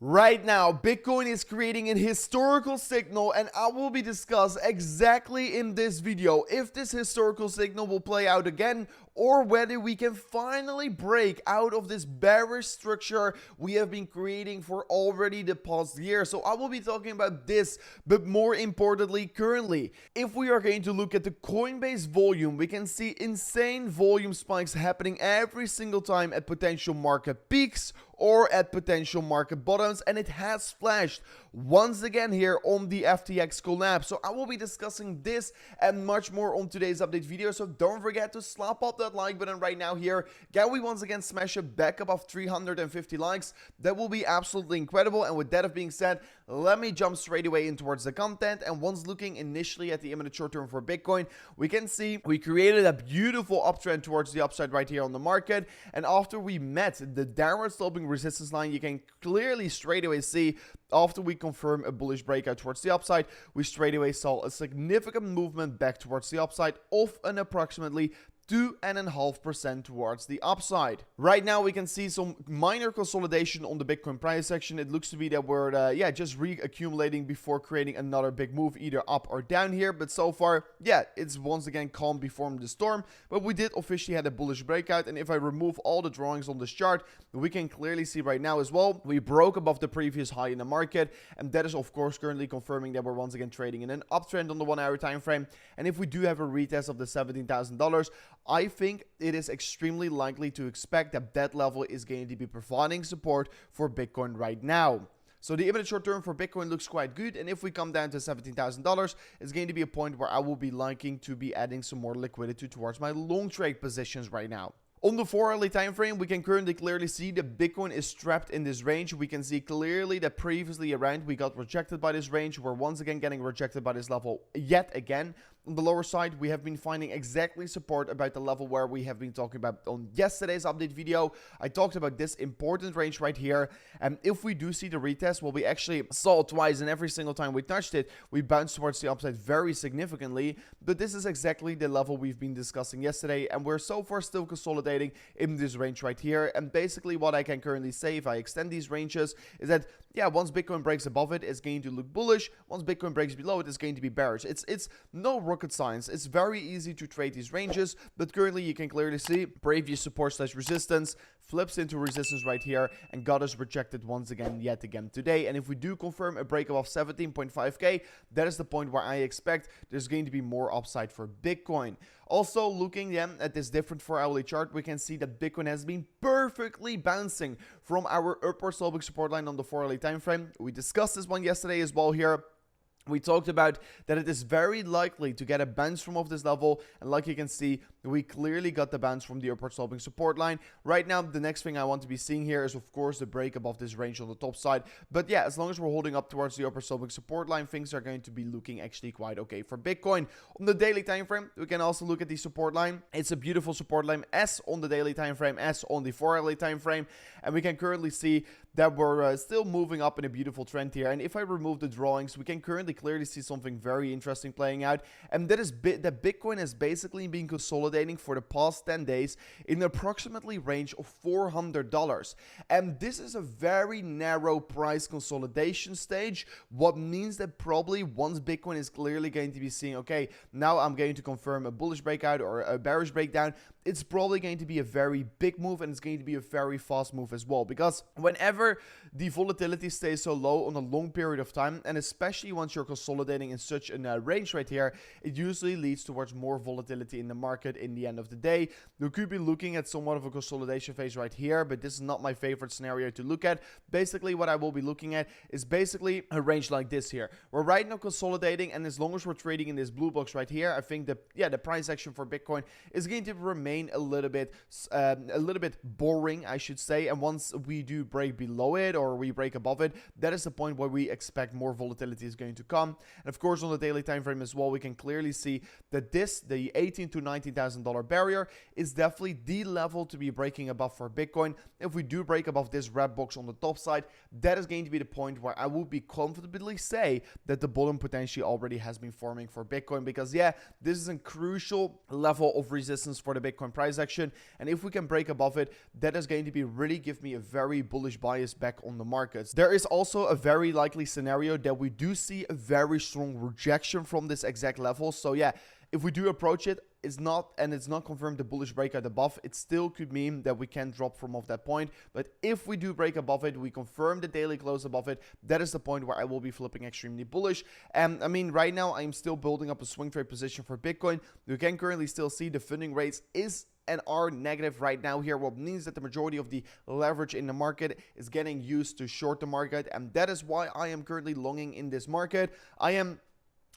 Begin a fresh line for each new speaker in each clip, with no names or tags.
Right now, Bitcoin is creating an historical signal, and I will be discussing exactly in this video if this historical signal will play out again or whether we can finally break out of this bearish structure we have been creating for already the past year. So I will be talking about this, but more importantly, currently, if we are going to look at the Coinbase volume, we can see insane volume spikes happening every single time at potential market peaks or at potential market bottoms, and it has flashed once again here on the FTX collapse. So I will be discussing this and much more on today's update video, so don't forget to slap up that like button right now here. Can we once again smash it back above 350 likes? That will be absolutely incredible. And with that being said, let me jump straight away in towards the content. And once looking initially at the imminent short term for Bitcoin, we can see we created a beautiful uptrend towards the upside right here on the market, and after we met the downward sloping resistance line, you can clearly straight away see after we confirm a bullish breakout towards the upside, we straight away saw a significant movement back towards the upside of an approximately 2.5% towards the upside. Right now we can see some minor consolidation on the Bitcoin price action. It looks to be that we're just reaccumulating before creating another big move either up or down here, but so far it's once again calm before the storm. But we did officially had a bullish breakout, and if I remove all the drawings on this chart, we can clearly see right now as well we broke above the previous high in the market, and that is of course currently confirming that we're once again trading in an uptrend on the 1 hour time frame. And if we do have a retest of the $17,000, I think it is extremely likely to expect that that level is going to be providing support for Bitcoin right now. So the imminent short term for Bitcoin looks quite good, and if we come down to $17,000, it's going to be a point where I will be liking to be adding some more liquidity towards my long trade positions right now. On the 4-hourly time frame, we can currently clearly see that Bitcoin is trapped in this range. We can see clearly that previously around we got rejected by this range. We're once again getting rejected by this level yet again. On the lower side, we have been finding exactly support about the level where we have been talking about on yesterday's update video. I talked about this important range right here, and if we do see the retest, well, we actually saw it twice, and every single time we touched it, we bounced towards the upside very significantly. But this is exactly the level we've been discussing yesterday, and we're so far still consolidating in this range right here. And basically what I can currently say if I extend these ranges is that once Bitcoin breaks above it, it's going to look bullish. Once Bitcoin breaks below it, it's going to be bearish. It's no rocket science. It's very easy to trade these ranges, but currently you can clearly see previous support slash resistance flips into resistance right here and got us rejected once again yet again today. And if we do confirm a break above 17.5k, that is the point where I expect there's going to be more upside for Bitcoin. Also, looking at this different 4-hourly chart, we can see that Bitcoin has been perfectly bouncing from our upward sloping support line on the 4-hourly time frame. We discussed this one yesterday as well here. We talked about that it is very likely to get a bounce from off this level, and like you can see, we clearly got the bounce from the upward sloping support line. Right now, the next thing I want to be seeing here is of course the break above this range on the top side. But as long as we're holding up towards the upward sloping support line, things are going to be looking actually quite okay for Bitcoin. On the daily time frame, we can also look at the support line. It's a beautiful support line as on the daily time frame, as on the 4-hourly time frame, and we can currently see that we're still moving up in a beautiful trend here. And if I remove the drawings, we can currently clearly see something very interesting playing out, and that is that Bitcoin has basically been consolidating for the past 10 days in approximately range of $400, and this is a very narrow price consolidation stage, what means that probably once Bitcoin is clearly going to be seeing, okay, now I'm going to confirm a bullish breakout or a bearish breakdown, it's probably going to be a very big move, and it's going to be a very fast move as well, because whenever the volatility stays so low on a long period of time, and especially once you're consolidating in such a range right here, it usually leads towards more volatility in the market in the end of the day. You could be looking at somewhat of a consolidation phase right here, but this is not my favorite scenario to look at. Basically what I will be looking at is basically a range like this here. We're right now consolidating, and as long as we're trading in this blue box right here, I think that the price action for Bitcoin is going to remain a little bit boring, I should say. And once we do break below it or we break above it, that is the point where we expect more volatility is going to come. And of course on the daily time frame as well, we can clearly see that the $18,000 to $19,000 $20,000 barrier is definitely the level to be breaking above for Bitcoin. If we do break above this red box on the top side, that is going to be the point where I will be comfortably say that the bottom potentially already has been forming for Bitcoin, because yeah, this is a crucial level of resistance for the Bitcoin price action, and if we can break above it, that is going to be really give me a very bullish bias back on the markets. There is also a very likely scenario that we do see a very strong rejection from this exact level. So yeah, if we do approach it, it's not confirmed the bullish breakout above, it still could mean that we can drop from off that point. But if we do break above it, we confirm the daily close above it, that is the point where I will be flipping extremely bullish. And I mean, right now I'm still building up a swing trade position for Bitcoin. You can currently still see the funding rates is and are negative right now here, what means that the majority of the leverage in the market is getting used to short the market, and that is why I am currently longing in this market. I am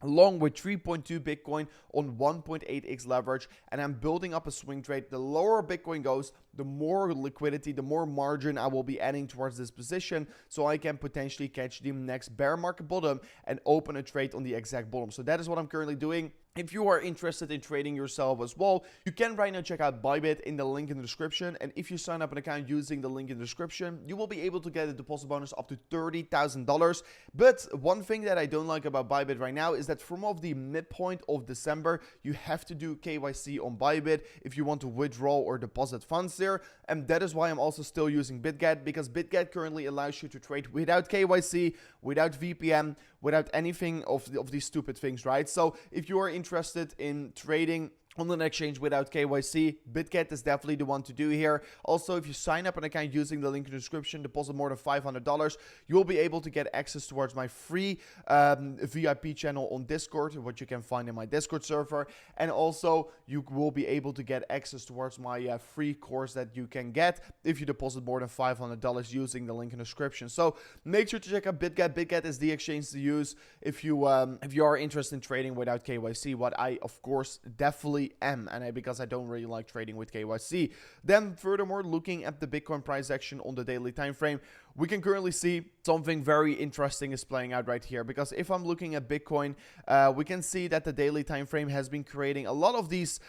along with 3.2 Bitcoin on 1.8x leverage, and I'm building up a swing trade. The lower Bitcoin goes, the more liquidity, the more margin I will be adding towards this position, so I can potentially catch the next bear market bottom and open a trade on the exact bottom. So that is what I'm currently doing. If you are interested in trading yourself as well, you can right now check out Bybit in the link in the description. And if you sign up an account using the link in the description, you will be able to get a deposit bonus up to $30,000. But one thing that I don't like about Bybit right now is that from off the midpoint of December, you have to do KYC on Bybit if you want to withdraw or deposit funds there. And that is why I'm also still using BitGet, because BitGet currently allows you to trade without KYC, without VPN, without anything of these stupid things, right? So if you are interested in trading on an exchange without KYC, BitGet is definitely the one to do here. Also, if you sign up an account using the link in the description, deposit more than $500, you will be able to get access towards my free VIP channel on Discord, which you can find in my Discord server. And also, you will be able to get access towards my free course that you can get if you deposit more than $500 using the link in the description. So make sure to check out BitGet. BitGet is the exchange to use if you are interested in trading without KYC, what I, of course, definitely am, and because I don't really like trading with KYC. Then furthermore, looking at the Bitcoin price action on the daily time frame, we can currently see something very interesting is playing out right here, because if I'm looking at Bitcoin, we can see that the daily time frame has been creating a lot of these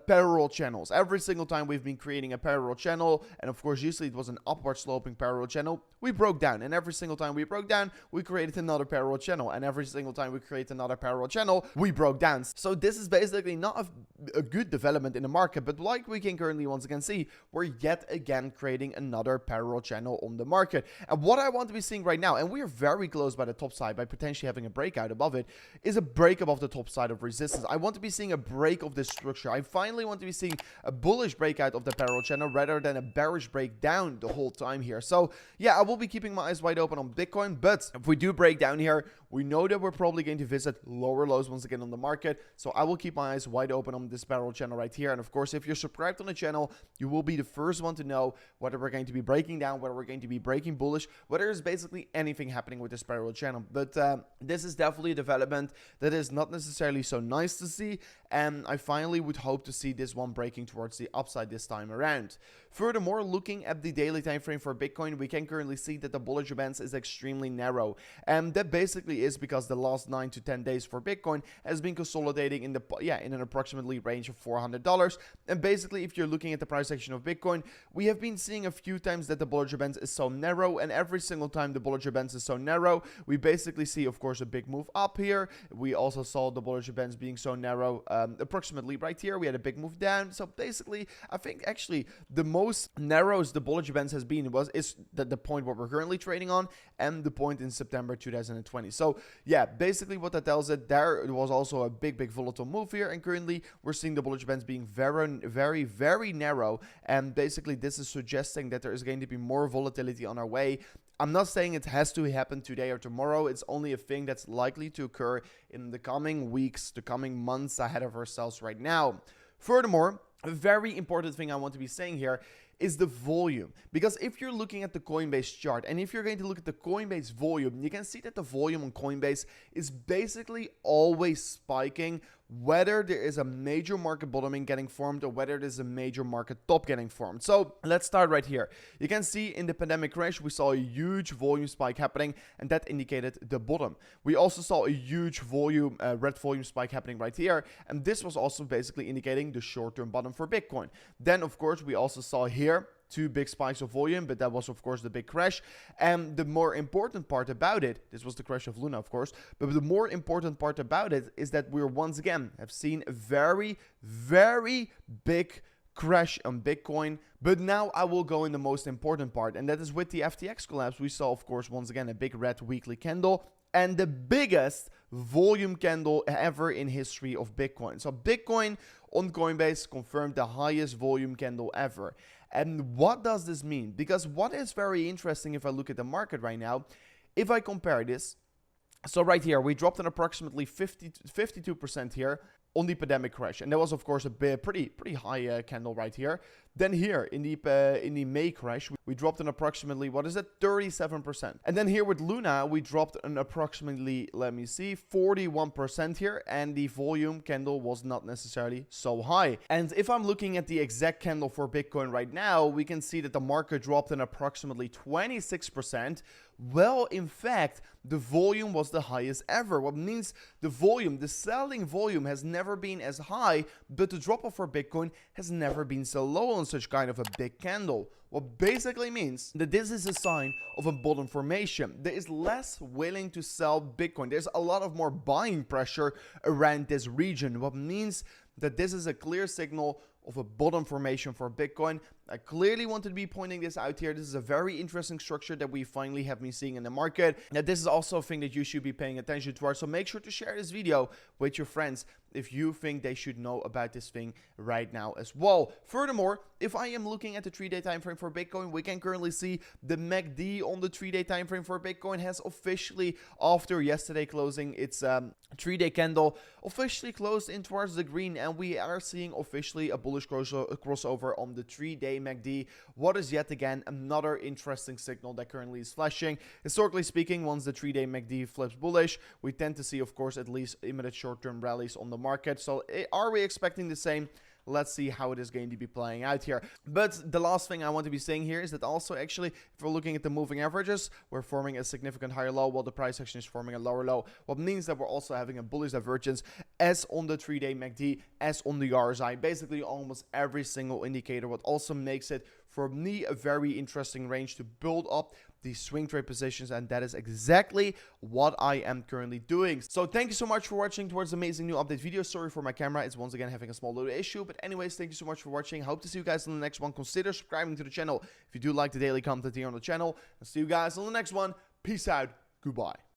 parallel channels. Every single time we've been creating a parallel channel, and of course usually it was an upward sloping parallel channel, we broke down, and every single time we broke down, we created another parallel channel, and every single time we create another parallel channel, we broke down. So this is basically not a good development in the market, but like we can currently once again see, we're yet again creating another parallel channel on the market. And what I want to be seeing right now, and we are very close by the top side by potentially having a breakout above it, is a break above the top side of resistance. I want to be seeing a break of this structure. I finally want to be seeing a bullish breakout of the parallel channel rather than a bearish breakdown the whole time here. So yeah, I will be keeping my eyes wide open on Bitcoin, but if we do break down here, we know that we're probably going to visit lower lows once again on the market. So I will keep my eyes wide open on this parallel channel right here. And of course, if you're subscribed on the channel, you will be the first one to know whether we're going to be breaking down, whether we're going to be breaking bullish, whether there's basically anything happening with this parallel channel. But this is definitely a development that is not necessarily so nice to see, and I finally would hope to see this one breaking towards the upside this time around. Furthermore, looking at the daily time frame for Bitcoin, we can currently see that the Bollinger Bands is extremely narrow, and that basically is because the last 9 to 10 days for Bitcoin has been consolidating in an approximately range of $400. And basically, if you're looking at the price action of Bitcoin, we have been seeing a few times that the Bollinger Bands is so narrow, and every single time the Bollinger Bands is so narrow, we basically see, of course, a big move up here. We also saw the Bollinger Bands being so narrow, approximately right here. We had a big move down. So basically, I think actually the most narrows the Bollinger Bands has been is the point what we're currently trading on, and the point in September 2020. So yeah, basically what that tells it, there was also a big volatile move here, and currently we're seeing the Bollinger Bands being very narrow, and basically this is suggesting that there is going to be more volatility on our way. I'm not saying it has to happen today or tomorrow. It's only a thing that's likely to occur in the coming weeks, the coming months ahead of ourselves right now. Furthermore, a very important thing I want to be saying here is the volume, because if you're looking at the Coinbase chart, and if you're going to look at the Coinbase volume, you can see that the volume on Coinbase is basically always spiking whether there is a major market bottoming getting formed or whether there's a major market top getting formed. So let's start right here. You can see in the pandemic crash, we saw a huge volume spike happening, and that indicated the bottom. We also saw a huge volume, red volume spike happening right here, and this was also basically indicating the short-term bottom for Bitcoin. Then, of course, we also saw here two big spikes of volume, but that was of course the big crash. And the more important part about it, this was the crash of Luna of course, but the more important part about it is that we're once again have seen a very, very big crash on Bitcoin. But now I will go in the most important part, and that is with the FTX collapse. We saw of course once again a big red weekly candle and the biggest volume candle ever in history of Bitcoin. So Bitcoin on Coinbase confirmed the highest volume candle ever. And what does this mean? Because what is very interesting if I look at the market right now, if I compare this, so right here, we dropped an approximately 52% here on the pandemic crash. And that was, of course, a pretty high candle right here. Then here, in the May crash, we dropped an approximately, 37%. And then here with Luna, we dropped an approximately, 41% here. And the volume candle was not necessarily so high. And if I'm looking at the exact candle for Bitcoin right now, we can see that the market dropped an approximately 26%. Well, in fact, the volume was the highest ever. What means the volume, the selling volume has never been as high, but the drop off for Bitcoin has never been so low on such kind of a big candle. What basically means that this is a sign of a bottom formation. There is less willing to sell Bitcoin. There's a lot of more buying pressure around this region. What means that this is a clear signal of a bottom formation for Bitcoin. I clearly wanted to be pointing this out here. This is a very interesting structure that we finally have been seeing in the market. Now, this is also a thing that you should be paying attention to. So make sure to share this video with your friends if you think they should know about this thing right now as well. Furthermore, if I am looking at the 3-day time frame for Bitcoin, we can currently see the MACD on the 3-day time frame for Bitcoin has officially, after yesterday closing its 3-day candle, officially closed in towards the green, and we are seeing officially a bullish crossover on the 3-day MACD. What is yet again another interesting signal that currently is flashing. Historically speaking, once the 3-day MACD flips bullish, we tend to see, of course, at least immediate short-term rallies on the market. So are we expecting the same? Let's see how it is going to be playing out here. But the last thing I want to be saying here is that also actually, if we're looking at the moving averages, we're forming a significant higher low while the price action is forming a lower low. What means that we're also having a bullish divergence as on the 3-day MACD, as on the RSI, basically almost every single indicator. What also makes it for me a very interesting range to build up these swing trade positions, and that is exactly what I am currently doing. So thank you so much for watching towards amazing new update video. Sorry for my camera, it's once again having a small little issue, but anyways, thank you so much for watching. I hope to see you guys in the next one. Consider subscribing to the channel if you do like the daily content here on the channel. I'll see you guys on the next one. Peace out. Goodbye.